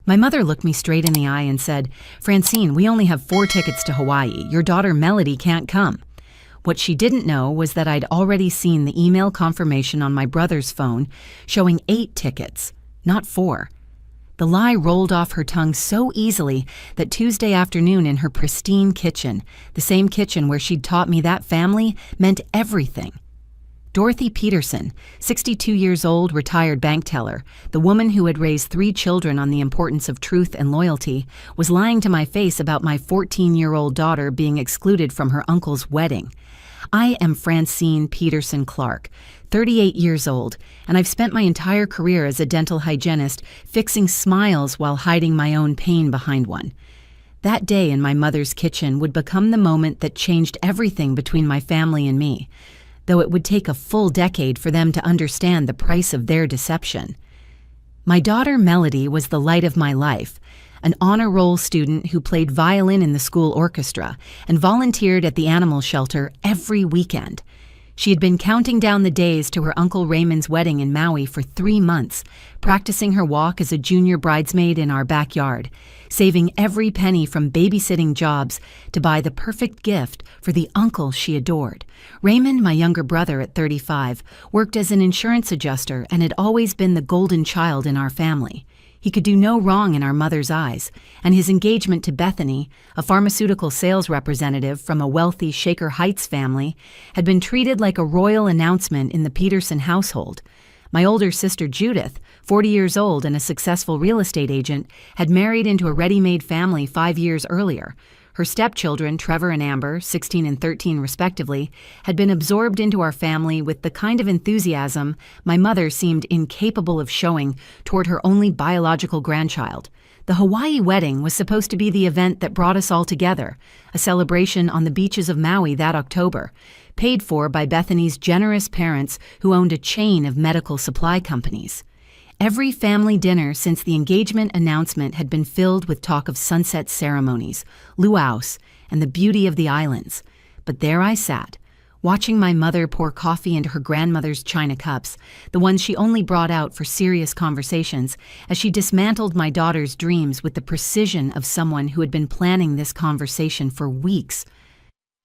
My mother looked me straight in the eye and said, "Francine, we only have 4 tickets to Hawaii. Your daughter Melody can't come." What she didn't know was that I'd already seen the email confirmation on my brother's phone showing 8 tickets, not 4. The lie rolled off her tongue so easily that Tuesday afternoon in her pristine kitchen, the same kitchen where she'd taught me that family meant everything. Dorothy Peterson, 62 years old, retired bank teller, the woman who had raised 3 children on the importance of truth and loyalty, was lying to my face about my 14-year-old daughter being excluded from her uncle's wedding. I am Francine Peterson Clark, 38 years old, and I've spent my entire career as a dental hygienist fixing smiles while hiding my own pain behind one. That day in my mother's kitchen would become the moment that changed everything between my family and me, though it would take a full decade for them to understand the price of their deception. My daughter Melody was the light of my life, an honor roll student who played violin in the school orchestra and volunteered at the animal shelter every weekend. She had been counting down the days to her Uncle Raymond's wedding in Maui for 3 months, practicing her walk as a junior bridesmaid in our backyard, saving every penny from babysitting jobs to buy the perfect gift for the uncle she adored. Raymond, my younger brother at 35, worked as an insurance adjuster and had always been the golden child in our family. He could do no wrong in our mother's eyes, and his engagement to Bethany, a pharmaceutical sales representative from a wealthy Shaker Heights family, had been treated like a royal announcement in the Peterson household. My older sister Judith, 40 years old and a successful real estate agent, had married into a ready-made family 5 years earlier. Her stepchildren, Trevor and Amber, 16 and 13 respectively, had been absorbed into our family with the kind of enthusiasm my mother seemed incapable of showing toward her only biological grandchild. The Hawaii wedding was supposed to be the event that brought us all together, a celebration on the beaches of Maui that October, paid for by Bethany's generous parents who owned a chain of medical supply companies. Every family dinner since the engagement announcement had been filled with talk of sunset ceremonies, luau's, and the beauty of the islands. But there I sat, watching my mother pour coffee into her grandmother's china cups, the ones she only brought out for serious conversations, as she dismantled my daughter's dreams with the precision of someone who had been planning this conversation for weeks.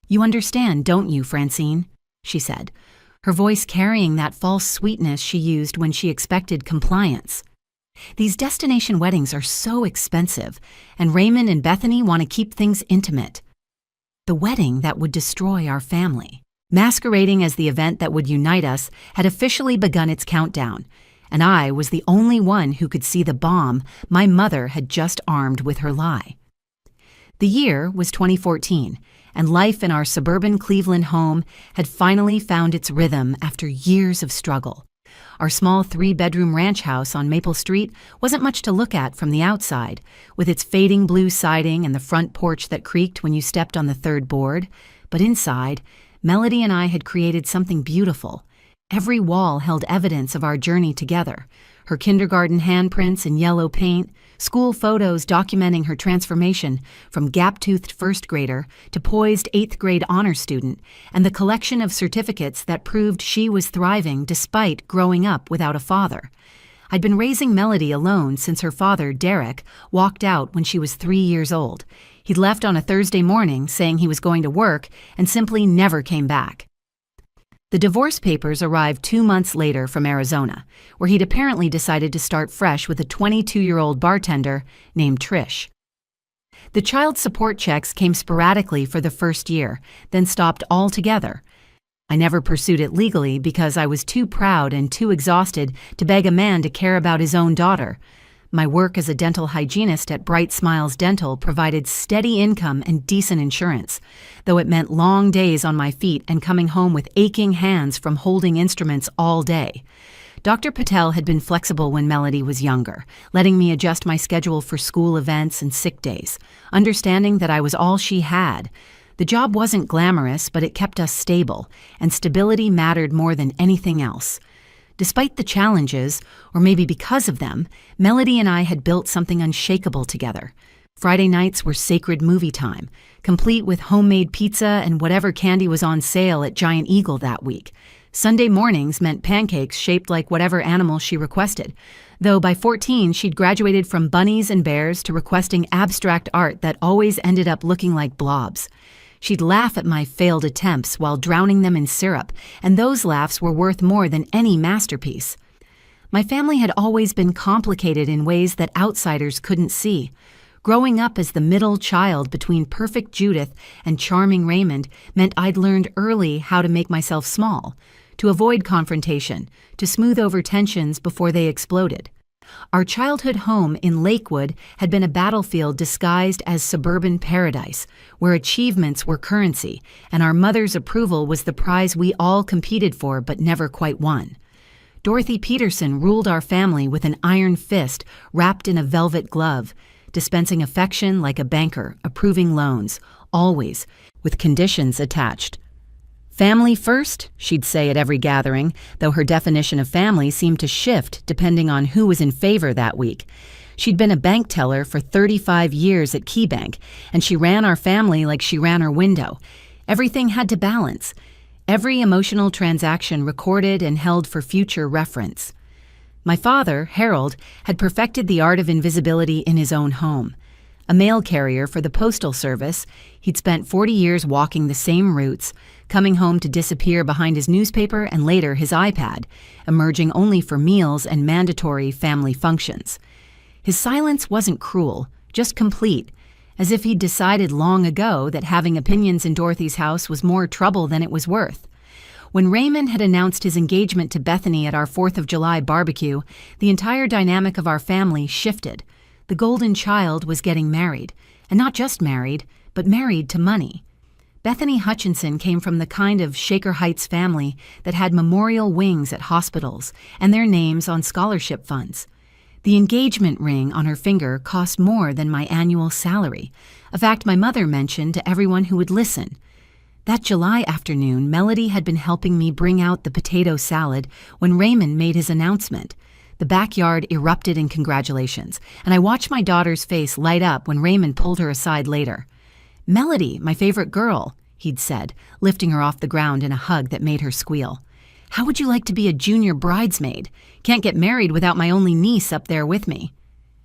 "You understand, don't you, Francine?" she said, her voice carrying that false sweetness she used when she expected compliance. "These destination weddings are so expensive, and Raymond and Bethany want to keep things intimate. The wedding that would destroy our family, masquerading as the event that would unite us, had officially begun its countdown, and I was the only one who could see the bomb my mother had just armed with her lie. The year was 2014, and life in our suburban Cleveland home had finally found its rhythm after years of struggle. Our small 3-bedroom ranch house on Maple Street wasn't much to look at from the outside, with its fading blue siding and the front porch that creaked when you stepped on the 3rd board. But inside, Melody and I had created something beautiful. Every wall held evidence of our journey together. Her kindergarten handprints in yellow paint, school photos documenting her transformation from gap-toothed 1st grader to poised 8th grade honor student, and the collection of certificates that proved she was thriving despite growing up without a father. I'd been raising Melody alone since her father, Derek, walked out when she was 3 years old. He'd left on a Thursday morning saying he was going to work and simply never came back. The divorce papers arrived 2 months later from Arizona, where he'd apparently decided to start fresh with a 22-year-old bartender named Trish. The child support checks came sporadically for the first year, then stopped altogether. I never pursued it legally because I was too proud and too exhausted to beg a man to care about his own daughter. My work as a dental hygienist at Bright Smiles Dental provided steady income and decent insurance, though it meant long days on my feet and coming home with aching hands from holding instruments all day. Dr. Patel had been flexible when Melody was younger, letting me adjust my schedule for school events and sick days, understanding that I was all she had. The job wasn't glamorous, but it kept us stable, and stability mattered more than anything else. Despite the challenges, or maybe because of them, Melody and I had built something unshakable together. Friday nights were sacred movie time, complete with homemade pizza and whatever candy was on sale at Giant Eagle that week. Sunday mornings meant pancakes shaped like whatever animal she requested, Though by 14 she'd graduated from bunnies and bears to requesting abstract art that always ended up looking like blobs. She'd laugh at my failed attempts while drowning them in syrup, and those laughs were worth more than any masterpiece. My family had always been complicated in ways that outsiders couldn't see. Growing up as the middle child between perfect Judith and charming Raymond meant I'd learned early how to make myself small, to avoid confrontation, to smooth over tensions before they exploded. Our childhood home in Lakewood had been a battlefield disguised as suburban paradise, where achievements were currency, and our mother's approval was the prize we all competed for but never quite won. Dorothy Peterson ruled our family with an iron fist wrapped in a velvet glove, dispensing affection like a banker, approving loans, always, with conditions attached. Family first, she'd say at every gathering, though her definition of family seemed to shift depending on who was in favor that week. She'd been a bank teller for 35 years at KeyBank, and she ran our family like she ran her window. Everything had to balance. Every emotional transaction recorded and held for future reference. My father, Harold, had perfected the art of invisibility in his own home. A mail carrier for the Postal Service, he'd spent 40 years walking the same routes, coming home to disappear behind his newspaper and later his iPad, emerging only for meals and mandatory family functions. His silence wasn't cruel, just complete, as if he'd decided long ago that having opinions in Dorothy's house was more trouble than it was worth. When Raymond had announced his engagement to Bethany at our 4th of July barbecue, the entire dynamic of our family shifted. The golden child was getting married, and not just married, but married to money. Bethany Hutchinson came from the kind of Shaker Heights family that had memorial wings at hospitals and their names on scholarship funds. The engagement ring on her finger cost more than my annual salary, a fact my mother mentioned to everyone who would listen. That July afternoon, Melody had been helping me bring out the potato salad when Raymond made his announcement. The backyard erupted in congratulations, and I watched my daughter's face light up when Raymond pulled her aside later. "Melody, my favorite girl," he'd said, lifting her off the ground in a hug that made her squeal. "How would you like to be a junior bridesmaid? Can't get married without my only niece up there with me."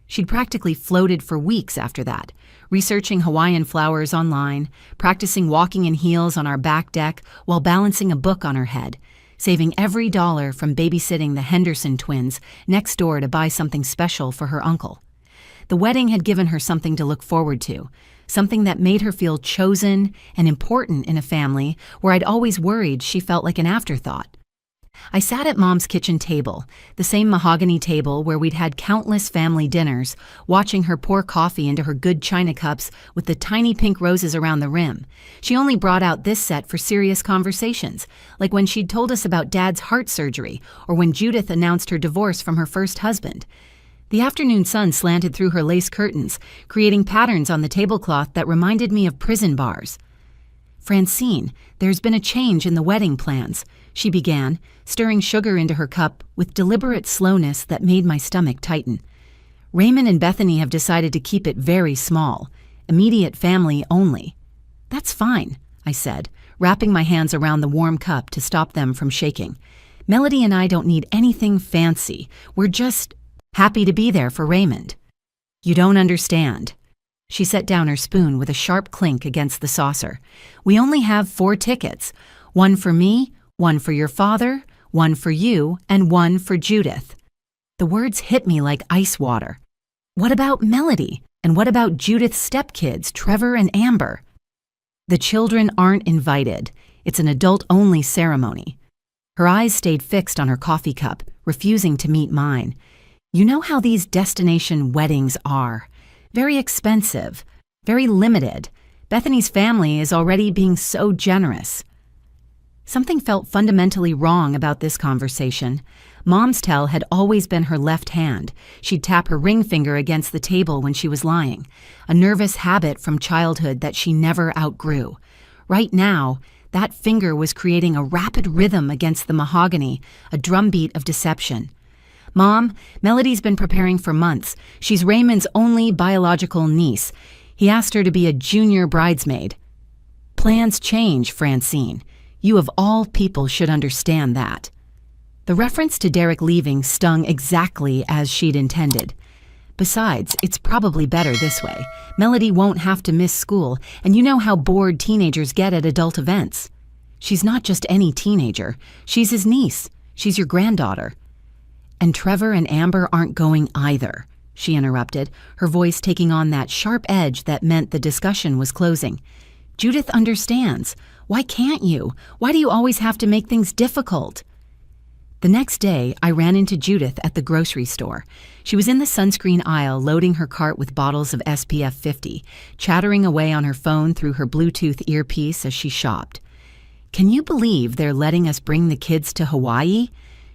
She'd practically floated for weeks after that, researching Hawaiian flowers online, practicing walking in heels on our back deck while balancing a book on her head, saving every dollar from babysitting the Henderson twins next door to buy something special for her uncle. The wedding had given her something to look forward to, something that made her feel chosen and important in a family where I'd always worried she felt like an afterthought. I sat at Mom's kitchen table, the same mahogany table where we'd had countless family dinners, watching her pour coffee into her good china cups with the tiny pink roses around the rim. She only brought out this set for serious conversations, like when she'd told us about Dad's heart surgery or when Judith announced her divorce from her first husband. The afternoon sun slanted through her lace curtains, creating patterns on the tablecloth that reminded me of prison bars. "Francine, there's been a change in the wedding plans," she began, stirring sugar into her cup with deliberate slowness that made my stomach tighten. "Raymond and Bethany have decided to keep it very small, immediate family only." "That's fine," I said, wrapping my hands around the warm cup to stop them from shaking. "Melody and I don't need anything fancy. We're just happy to be there for Raymond." "You don't understand." She set down her spoon with a sharp clink against the saucer. "We only have 4 tickets. One for me, one for your father, one for you, and one for Judith." The words hit me like ice water. "What about Melody? And what about Judith's stepkids, Trevor and Amber?" "The children aren't invited. It's an adult-only ceremony." Her eyes stayed fixed on her coffee cup, refusing to meet mine. "You know how these destination weddings are. Very expensive, very limited. Bethany's family is already being so generous." Something felt fundamentally wrong about this conversation. Mom's tell had always been her left hand. She'd tap her ring finger against the table when she was lying, a nervous habit from childhood that she never outgrew. Right now, that finger was creating a rapid rhythm against the mahogany, a drumbeat of deception. "Mom, Melody's been preparing for months. She's Raymond's only biological niece. He asked her to be a junior bridesmaid." "Plans change, Francine. You of all people should understand that." The reference to Derek leaving stung exactly as she'd intended. Besides, it's probably better this way. Melody won't have to miss school, and you know how bored teenagers get at adult events. She's not just any teenager. She's his niece. She's your granddaughter. And Trevor and Amber aren't going either, she interrupted, her voice taking on that sharp edge that meant the discussion was closing. Judith understands. Why can't you? Why do you always have to make things difficult? The next day, I ran into Judith at the grocery store. She was in the sunscreen aisle loading her cart with bottles of SPF 50, chattering away on her phone through her Bluetooth earpiece as she shopped. "Can you believe they're letting us bring the kids to Hawaii?"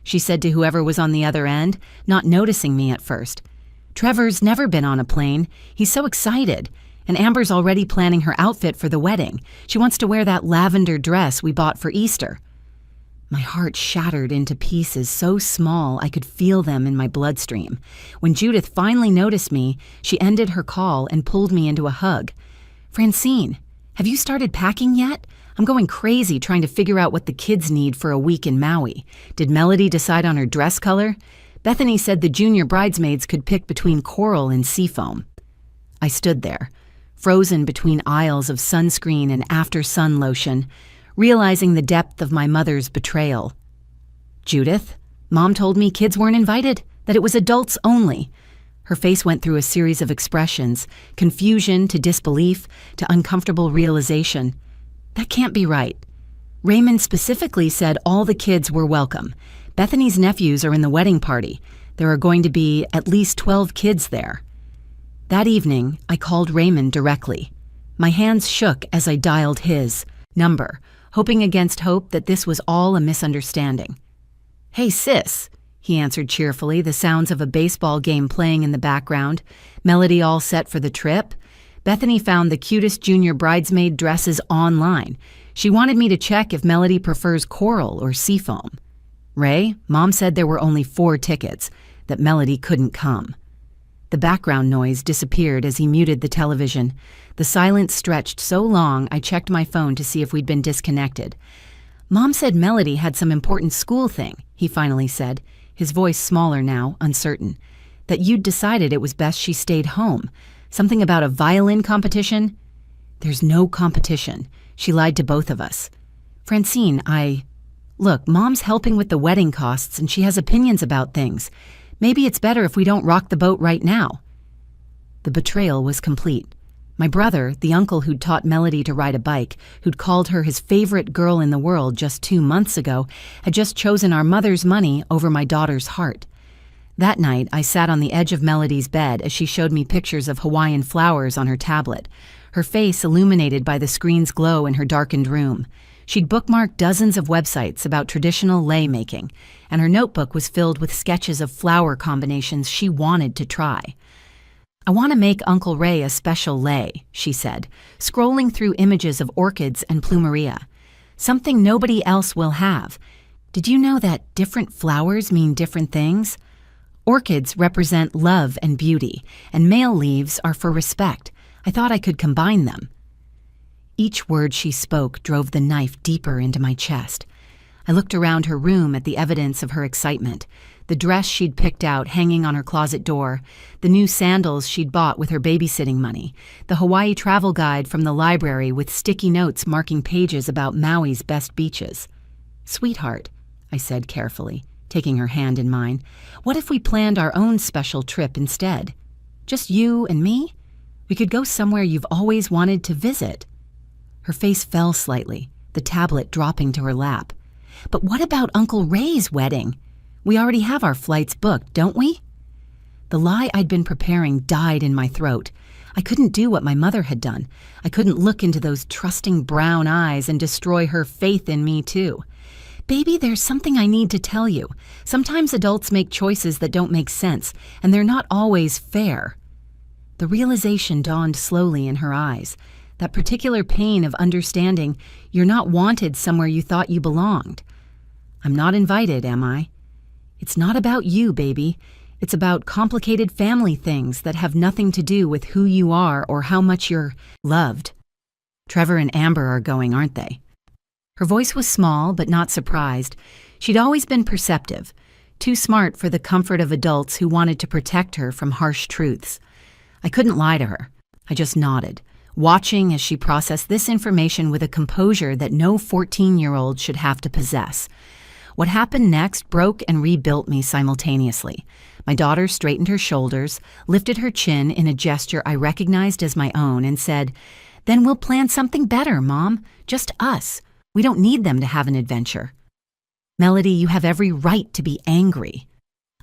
she said to whoever was on the other end, not noticing me at first. "Trevor's never been on a plane. He's so excited. And Amber's already planning her outfit for the wedding. She wants to wear that lavender dress we bought for Easter." My heart shattered into pieces so small I could feel them in my bloodstream. When Judith finally noticed me, she ended her call and pulled me into a hug. "Francine, have you started packing yet? I'm going crazy trying to figure out what the kids need for a week in Maui. Did Melody decide on her dress color? Bethany said the junior bridesmaids could pick between coral and seafoam." I stood there, frozen between aisles of sunscreen and after-sun lotion, realizing the depth of my mother's betrayal. "Judith, Mom told me kids weren't invited, that it was adults only." Her face went through a series of expressions, confusion to disbelief to uncomfortable realization. "That can't be right. Raymond specifically said all the kids were welcome. Bethany's nephews are in the wedding party. There are going to be at least 12 kids there." That evening, I called Raymond directly. My hands shook as I dialed his number, hoping against hope that this was all a misunderstanding. "Hey, sis," he answered cheerfully, the sounds of a baseball game playing in the background. "Melody all set for the trip? Bethany found the cutest junior bridesmaid dresses online. She wanted me to check if Melody prefers coral or seafoam. Ray, Mom said there were only 4 tickets, that Melody couldn't come." The background noise disappeared as he muted the television. The silence stretched so long I checked my phone to see if we'd been disconnected. "Mom said Melody had some important school thing," he finally said, his voice smaller now, uncertain. "That you'd decided it was best she stayed home. Something about a violin competition?" "There's no competition. She lied to both of us." "Francine, Look, Mom's helping with the wedding costs and she has opinions about things. Maybe it's better if we don't rock the boat right now." The betrayal was complete. My brother, the uncle who'd taught Melody to ride a bike, who'd called her his favorite girl in the world just 2 months ago, had just chosen our mother's money over my daughter's heart. That night, I sat on the edge of Melody's bed as she showed me pictures of Hawaiian flowers on her tablet, her face illuminated by the screen's glow in her darkened room. She'd bookmarked dozens of websites about traditional lei making, and her notebook was filled with sketches of flower combinations she wanted to try. "I want to make Uncle Ray a special lei," she said, scrolling through images of orchids and plumeria. "Something nobody else will have. Did you know that different flowers mean different things? Orchids represent love and beauty, and male leaves are for respect. I thought I could combine them." Each word she spoke drove the knife deeper into my chest. I looked around her room at the evidence of her excitement, the dress she'd picked out hanging on her closet door, the new sandals she'd bought with her babysitting money, the Hawaii travel guide from the library with sticky notes marking pages about Maui's best beaches. "Sweetheart," I said carefully, taking her hand in mine, "what if we planned our own special trip instead? Just you and me? We could go somewhere you've always wanted to visit." Her face fell slightly, the tablet dropping to her lap. "But what about Uncle Ray's wedding? We already have our flights booked, don't we?" The lie I'd been preparing died in my throat. I couldn't do what my mother had done. I couldn't look into those trusting brown eyes and destroy her faith in me too. "Baby, there's something I need to tell you. Sometimes adults make choices that don't make sense, and they're not always fair." The realization dawned slowly in her eyes. That particular pain of understanding you're not wanted somewhere you thought you belonged. "I'm not invited, am I?" "It's not about you, baby. It's about complicated family things that have nothing to do with who you are or how much you're loved. Trevor and Amber are going, aren't they?" Her voice was small but not surprised. She'd always been perceptive, too smart for the comfort of adults who wanted to protect her from harsh truths. I couldn't lie to her. I just nodded, watching as she processed this information with a composure that no 14-year-old should have to possess. What happened next broke and rebuilt me simultaneously. My daughter straightened her shoulders, lifted her chin in a gesture I recognized as my own, and said, "Then we'll plan something better, Mom. Just us. We don't need them to have an adventure." "Melody, you have every right to be angry."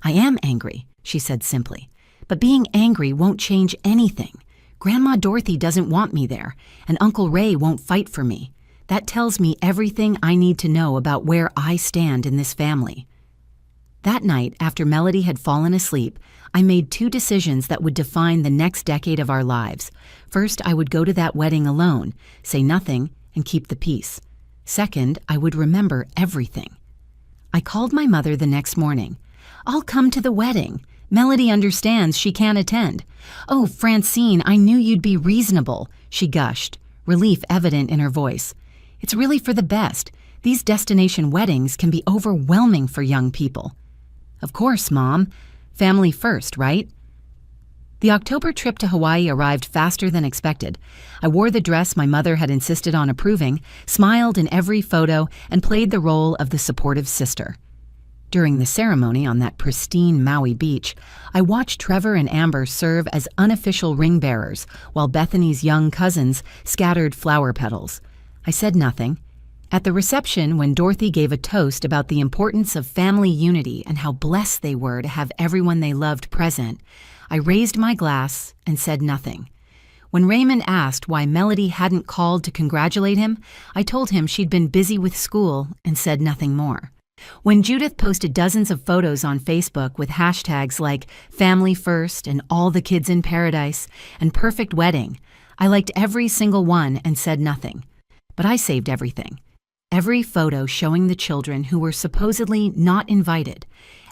"I am angry," she said simply. "But being angry won't change anything. Grandma Dorothy doesn't want me there, and Uncle Ray won't fight for me. That tells me everything I need to know about where I stand in this family." That night, after Melody had fallen asleep, I made 2 decisions that would define the next decade of our lives. First, I would go to that wedding alone, say nothing, and keep the peace. Second, I would remember everything. I called my mother the next morning. "I'll come to the wedding. Melody understands she can't attend." "Oh, Francine, I knew you'd be reasonable," she gushed, relief evident in her voice. "It's really for the best. These destination weddings can be overwhelming for young people." "Of course, Mom. Family first, right?" The October trip to Hawaii arrived faster than expected. I wore the dress my mother had insisted on approving, smiled in every photo, and played the role of the supportive sister. During the ceremony on that pristine Maui beach, I watched Trevor and Amber serve as unofficial ring bearers, while Bethany's young cousins scattered flower petals. I said nothing. At the reception, when Dorothy gave a toast about the importance of family unity and how blessed they were to have everyone they loved present, I raised my glass and said nothing. When Raymond asked why Melody hadn't called to congratulate him, I told him she'd been busy with school and said nothing more. When Judith posted dozens of photos on Facebook with hashtags like Family First and All the Kids in Paradise and Perfect Wedding, I liked every single one and said nothing. But I saved everything. Every photo showing the children who were supposedly not invited,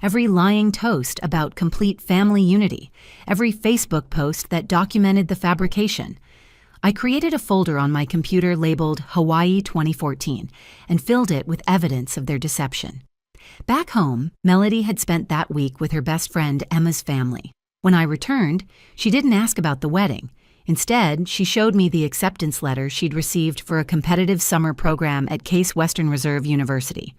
every lying toast about complete family unity, every Facebook post that documented the fabrication. I created a folder on my computer labeled Hawaii 2014 and filled it with evidence of their deception. Back home, Melody had spent that week with her best friend Emma's family. When I returned, she didn't ask about the wedding. Instead, she showed me the acceptance letter she'd received for a competitive summer program at Case Western Reserve University.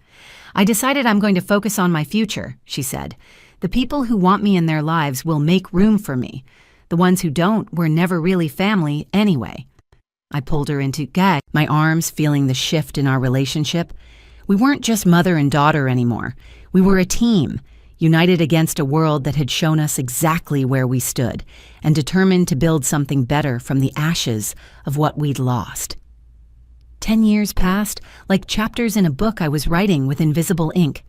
"I decided I'm going to focus on my future," she said. "The people who want me in their lives will make room for me. The ones who don't were never really family anyway." I pulled her into gag, my arms feeling the shift in our relationship. We weren't just mother and daughter anymore. We were a team, united against a world that had shown us exactly where we stood, and determined to build something better from the ashes of what we'd lost. 10 years passed, like chapters in a book I was writing with invisible ink.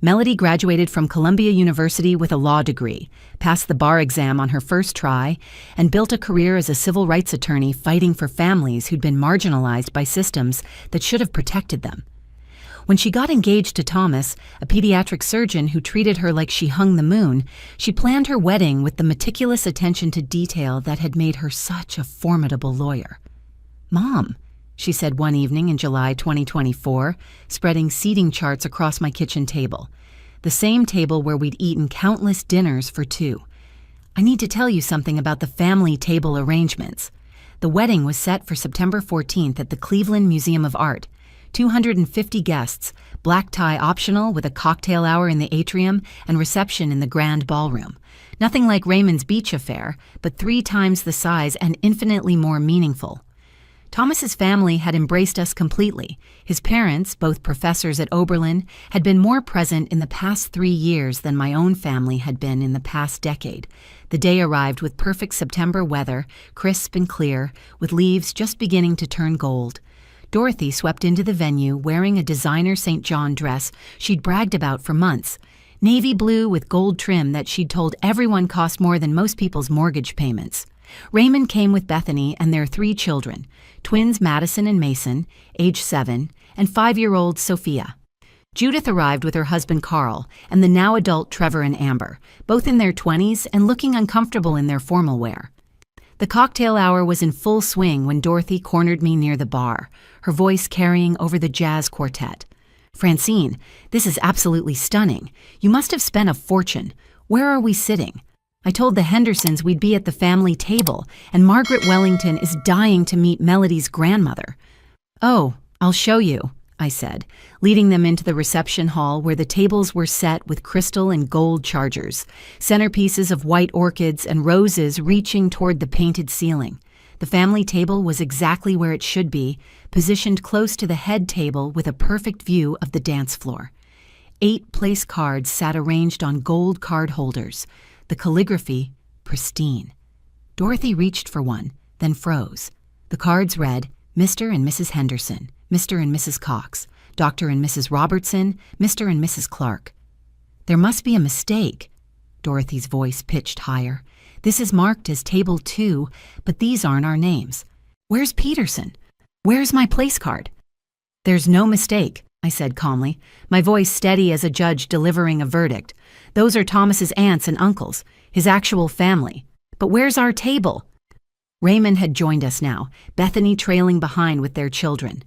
Melody graduated from Columbia University with a law degree, passed the bar exam on her first try, and built a career as a civil rights attorney fighting for families who'd been marginalized by systems that should have protected them. When she got engaged to Thomas, a pediatric surgeon who treated her like she hung the moon, she planned her wedding with the meticulous attention to detail that had made her such a formidable lawyer. "Mom," she said one evening in July 2024, spreading seating charts across my kitchen table, the same table where we'd eaten countless dinners for 2. "I need to tell you something about the family table arrangements." The wedding was set for September 14th at the Cleveland Museum of Art. 250 guests, black tie optional with a cocktail hour in the atrium and reception in the grand ballroom. Nothing like Raymond's beach affair, but 3 times the size and infinitely more meaningful. Thomas's family had embraced us completely. His parents, both professors at Oberlin, had been more present in the past 3 years than my own family had been in the past decade. The day arrived with perfect September weather, crisp and clear, with leaves just beginning to turn gold. Dorothy swept into the venue wearing a designer St. John dress she'd bragged about for months, navy blue with gold trim that she'd told everyone cost more than most people's mortgage payments. Raymond came with Bethany and their 3 children, twins Madison and Mason, age 7, and 5-year-old Sophia. Judith arrived with her husband Carl and the now adult Trevor and Amber, both in their 20s and looking uncomfortable in their formal wear. The cocktail hour was in full swing when Dorothy cornered me near the bar, her voice carrying over the jazz quartet. Francine, this is absolutely stunning. You must have spent a fortune. Where are we sitting? I told the Hendersons we'd be at the family table, and Margaret Wellington is dying to meet Melody's grandmother. Oh, I'll show you, I said, leading them into the reception hall where the tables were set with crystal and gold chargers, centerpieces of white orchids and roses reaching toward the painted ceiling. The family table was exactly where it should be, positioned close to the head table with a perfect view of the dance floor. 8 place cards sat arranged on gold card holders, the calligraphy pristine. Dorothy reached for one, then froze. The cards read, Mr. and Mrs. Henderson, Mr. and Mrs. Cox, Dr. and Mrs. Robertson, Mr. and Mrs. Clark. There must be a mistake. Dorothy's voice pitched higher. This is marked as Table 2, but these aren't our names. Where's Peterson? Where's my place card? There's no mistake, I said calmly, my voice steady as a judge delivering a verdict. Those are Thomas's aunts and uncles, his actual family. But where's our table? Raymond had joined us now, Bethany trailing behind with their children.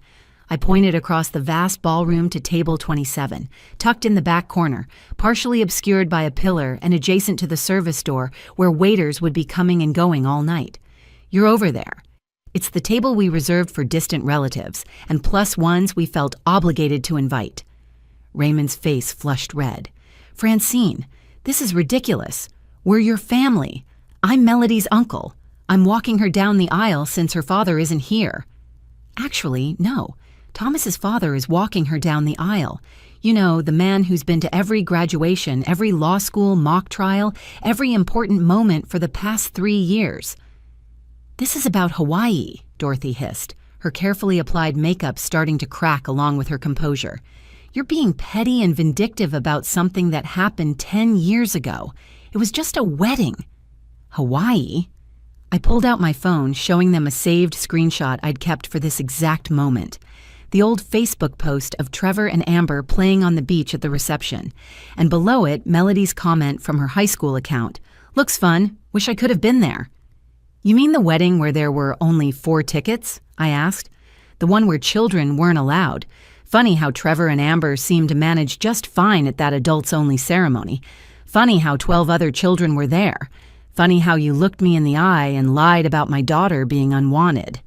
I pointed across the vast ballroom to Table 27, tucked in the back corner, partially obscured by a pillar and adjacent to the service door where waiters would be coming and going all night. You're over there. It's the table we reserved for distant relatives, and plus ones we felt obligated to invite. Raymond's face flushed red. Francine, this is ridiculous. We're your family. I'm Melody's uncle. I'm walking her down the aisle since her father isn't here. Actually, no. Thomas's father is walking her down the aisle. You know, the man who's been to every graduation, every law school mock trial, every important moment for the past 3 years. This is about Hawaii, Dorothy hissed, her carefully applied makeup starting to crack along with her composure. You're being petty and vindictive about something that happened 10 years ago. It was just a wedding. Hawaii? I pulled out my phone, showing them a saved screenshot I'd kept for this exact moment. The old Facebook post of Trevor and Amber playing on the beach at the reception, and below it, Melody's comment from her high school account. Looks fun. Wish I could have been there. You mean the wedding where there were only 4 tickets? I asked. The one where children weren't allowed. Funny how Trevor and Amber seemed to manage just fine at that adults-only ceremony. Funny how 12 other children were there. Funny how you looked me in the eye and lied about my daughter being unwanted.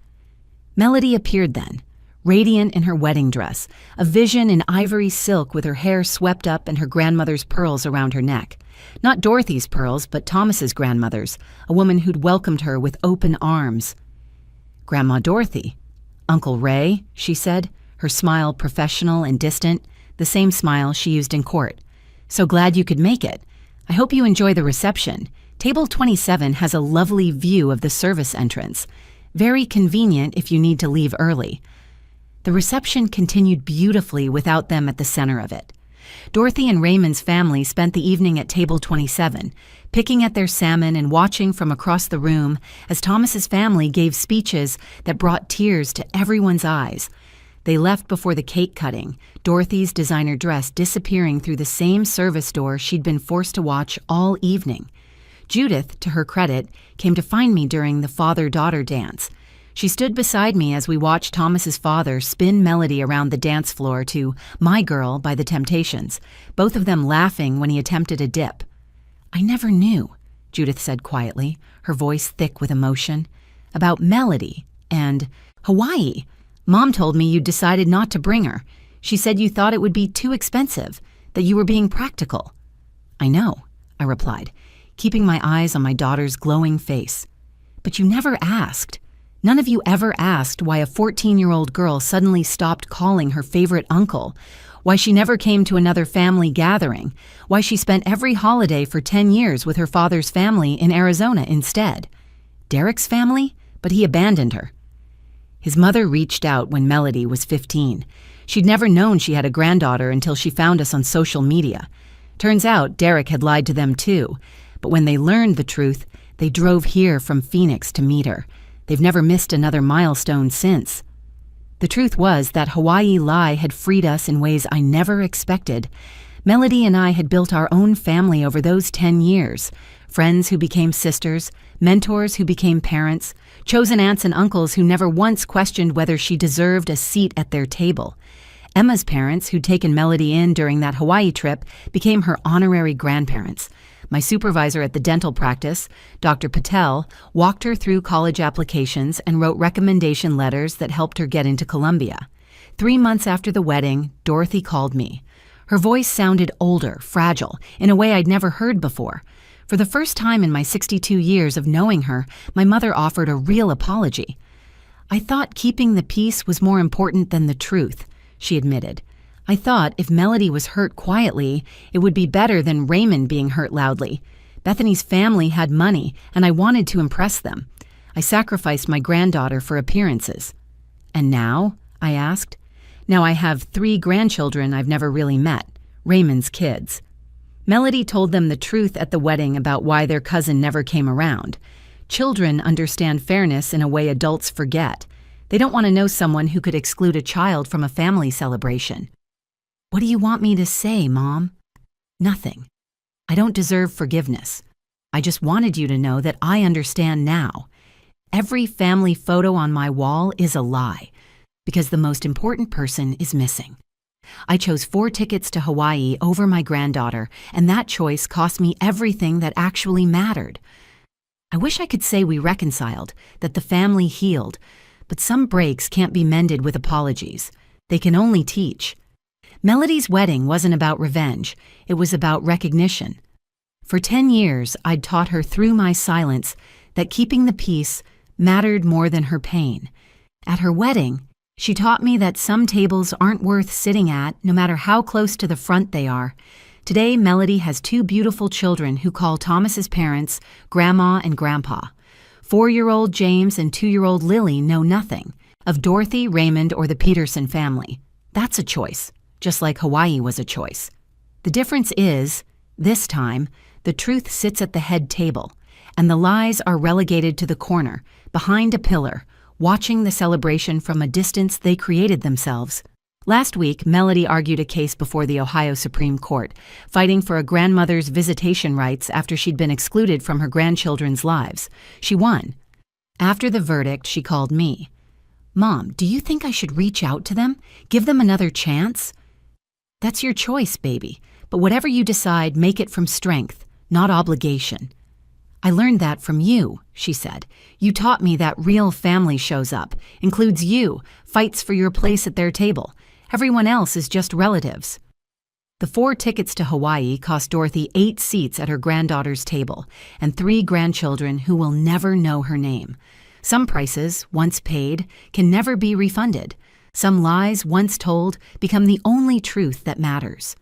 Melody appeared then, radiant in her wedding dress, a vision in ivory silk with her hair swept up and her grandmother's pearls around her neck. Not Dorothy's pearls, but Thomas's grandmother's, a woman who'd welcomed her with open arms. Grandma Dorothy. Uncle Ray, she said, her smile professional and distant, the same smile she used in court. So glad you could make it. I hope you enjoy the reception. Table 27 has a lovely view of the service entrance. Very convenient if you need to leave early. The reception continued beautifully without them at the center of it. Dorothy and Raymond's family spent the evening at Table 27, picking at their salmon and watching from across the room as Thomas's family gave speeches that brought tears to everyone's eyes. They left before the cake cutting, Dorothy's designer dress disappearing through the same service door she'd been forced to watch all evening. Judith, to her credit, came to find me during the father-daughter dance. She stood beside me as we watched Thomas's father spin Melody around the dance floor to My Girl by the Temptations, both of them laughing when he attempted a dip. I never knew, Judith said quietly, her voice thick with emotion, about Melody and Hawaii. Mom told me you'd decided not to bring her. She said you thought it would be too expensive, that you were being practical. I know, I replied, keeping my eyes on my daughter's glowing face. But you never asked. None of you ever asked why a 14-year-old girl suddenly stopped calling her favorite uncle, why she never came to another family gathering, why she spent every holiday for 10 years with her father's family in Arizona instead. Derek's family? But he abandoned her. His mother reached out when Melody was 15. She'd never known she had a granddaughter until she found us on social media. Turns out Derek had lied to them too, but when they learned the truth, they drove here from Phoenix to meet her. They've never missed another milestone since. The truth was that Hawaii lie had freed us in ways I never expected. Melody and I had built our own family over those 10 years. Friends who became sisters, mentors who became parents, chosen aunts and uncles who never once questioned whether she deserved a seat at their table. Emma's parents, who'd taken Melody in during that Hawaii trip, became her honorary grandparents. My supervisor at the dental practice, Dr. Patel, walked her through college applications and wrote recommendation letters that helped her get into Columbia. 3 months after the wedding, Dorothy called me. Her voice sounded older, fragile, in a way I'd never heard before. For the first time in my 62 years of knowing her, my mother offered a real apology. "I thought keeping the peace was more important than the truth," she admitted. "I thought if Melody was hurt quietly, it would be better than Raymond being hurt loudly. Bethany's family had money, and I wanted to impress them. I sacrificed my granddaughter for appearances." "And now?" I asked. "Now I have 3 grandchildren I've never really met, Raymond's kids." Melody told them the truth at the wedding about why their cousin never came around. Children understand fairness in a way adults forget. They don't want to know someone who could exclude a child from a family celebration. "What do you want me to say, Mom?" "Nothing. I don't deserve forgiveness. I just wanted you to know that I understand now. Every family photo on my wall is a lie, because the most important person is missing. I chose 4 tickets to Hawaii over my granddaughter, and that choice cost me everything that actually mattered. I wish I could say we reconciled, that the family healed, but some breaks can't be mended with apologies. They can only teach." Melody's wedding wasn't about revenge. It was about recognition. For 10 years, I'd taught her through my silence that keeping the peace mattered more than her pain. At her wedding, she taught me that some tables aren't worth sitting at, no matter how close to the front they are. Today, Melody has 2 beautiful children who call Thomas's parents Grandma and Grandpa. 4-year-old James and 2-year-old Lily know nothing of Dorothy, Raymond, or the Peterson family. That's a choice, just like Hawaii was a choice. The difference is, this time, the truth sits at the head table, and the lies are relegated to the corner, behind a pillar, watching the celebration from a distance they created themselves. Last week, Melody argued a case before the Ohio Supreme Court, fighting for a grandmother's visitation rights after she'd been excluded from her grandchildren's lives. She won. After the verdict, she called me. "Mom, do you think I should reach out to them? Give them another chance?" "That's your choice, baby. But whatever you decide, make it from strength, not obligation." "I learned that from you," she said. "You taught me that real family shows up, includes you, fights for your place at their table. Everyone else is just relatives." The 4 tickets to Hawaii cost Dorothy 8 seats at her granddaughter's table and 3 grandchildren who will never know her name. Some prices, once paid, can never be refunded. Some lies, once told, become the only truth that matters.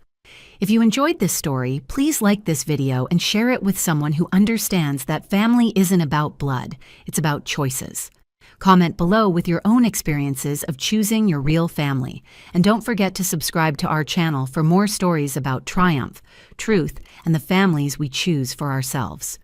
If you enjoyed this story, please like this video and share it with someone who understands that family isn't about blood, it's about choices. Comment below with your own experiences of choosing your real family. And don't forget to subscribe to our channel for more stories about triumph, truth, and the families we choose for ourselves.